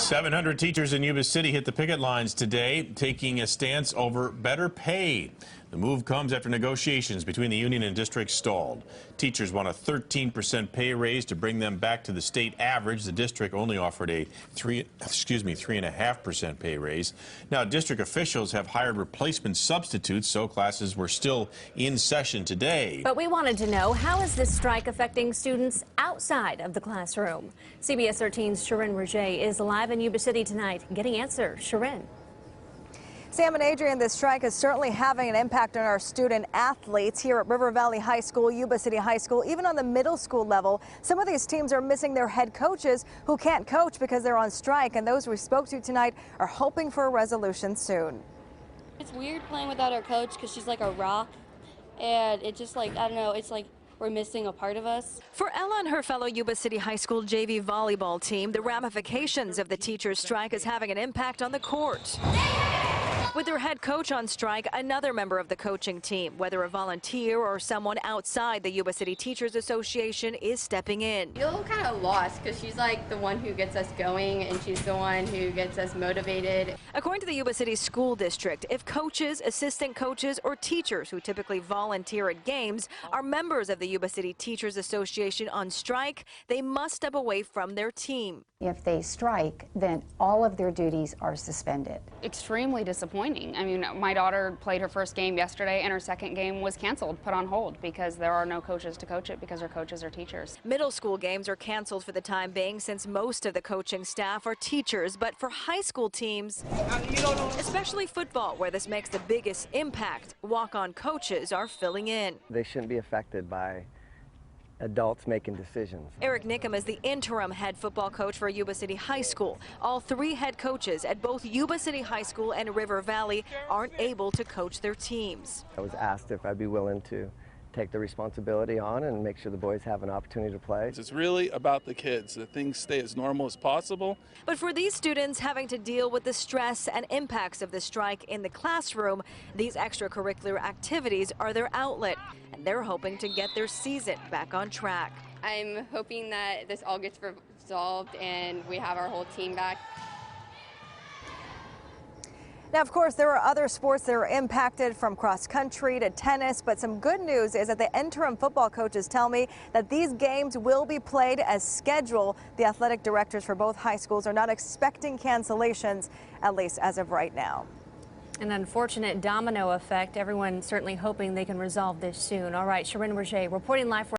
700 teachers in Yuba City hit the picket lines today, taking a stance over better pay. The move comes after negotiations between the union and district stalled. Teachers want a 13% pay raise to bring them back to the state average. The district only offered a 3.5% pay raise. Now, district officials have hired replacement substitutes, so classes were still in session today. But we wanted to know, how is this strike affecting students outside of the classroom? CBS 13's Sharon Roger is live in Yuba City tonight, getting answers. Sharon. Sam and Adrian, this strike is certainly having an impact on our student athletes here at River Valley High School, Yuba City High School, even on the middle school level. Some of these teams are missing their head coaches who can't coach because they're on strike, and those we spoke to tonight are hoping for a resolution soon. It's weird playing without our coach because she's like a rock, and it just like, I don't know, it's like we're missing a part of us. For Ella and her fellow Yuba City High School JV volleyball team, the ramifications of the teachers' strike is having an impact on the court. With their head coach on strike, another member of the coaching team, whether a volunteer or someone outside the Yuba City Teachers Association, is stepping in. I feel kind of lost because she's like the one who gets us going and she's the one who gets us motivated. According to the Yuba City School District, if coaches, assistant coaches, or teachers who typically volunteer at games are members of the Yuba City Teachers Association on strike, they must step away from their team. If they strike, then all of their duties are suspended. Extremely disappointing. I mean, my daughter played her first game yesterday and her second game was canceled, put on hold, because there are no coaches to coach it because her coaches are teachers. Middle school games are canceled for the time being since most of the coaching staff are teachers, but for high school teams, especially football, where this makes the biggest impact, walk-on coaches are filling in. They shouldn't be affected by adults making decisions. Eric Nickham is the interim head football coach for Yuba City High School. All three head coaches at both Yuba City High School and River Valley aren't able to coach their teams. I was asked if I'd be willing to take the responsibility on and make sure the boys have an opportunity to play. It's really about the kids, that things stay as normal as possible. But for these students having to deal with the stress and impacts of the strike in the classroom, these extracurricular activities are their outlet, and they're hoping to get their season back on track. I'm hoping that this all gets resolved and we have our whole team back. Now, of course, there are other sports that are impacted, from cross country to tennis, but some good news is that the interim football coaches tell me that these games will be played as scheduled. The athletic directors for both high schools are not expecting cancellations, at least as of right now. An unfortunate domino effect. Everyone certainly hoping they can resolve this soon. All right, Sharon Roger reporting live.